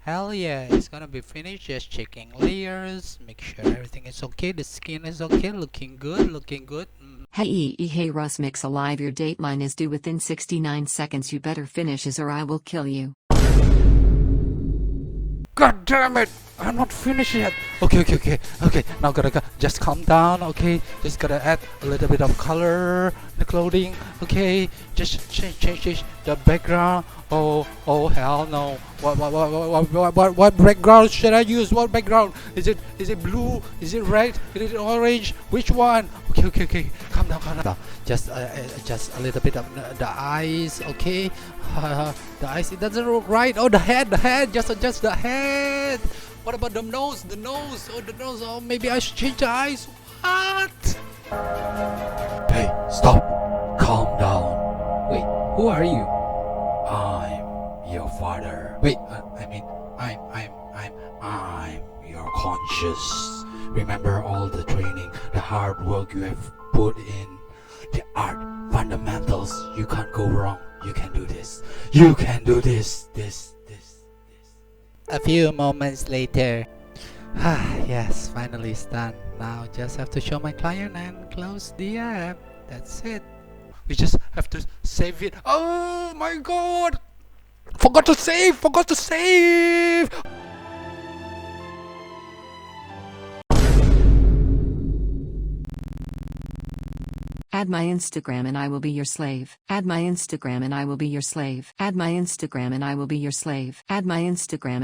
Hell yeah, it's gonna be finished. Just checking layers, make sure everything is okay. The skin is okay, looking good, looking good. Hey RUSMIX alive, your dateline is due within 69 seconds. You better finish this or I will kill you. God damn it! I'm not finished yet. Okay. Now gotta just calm down. Okay, just gotta add a little bit of color in the clothing. Okay, just change the background. Oh hell no! What background should I use? What background? Is it blue? Is it red? Is it orange? Which one? Okay. Calm down. Just a little bit of the eyes. Okay, the eyes. It doesn't look right. Oh, the head. Just adjust the head. What about the nose? The nose. Oh, maybe I should change the eyes. What? Hey, stop. Calm down. Wait, who are you? I'm your father. Wait, I'm your conscious. Remember all the training, the hard work you have put in, the art fundamentals. You can't go wrong. You can do this. You can do this. A few moments later. Yes, finally it's done. Now just have to show my client and close the app. That's it. We just have to save it. Oh my god! Forgot to save! Add my Instagram and I will be your slave. Add my Instagram and I will be your slave. Add my Instagram and I will be your slave. Add my Instagram.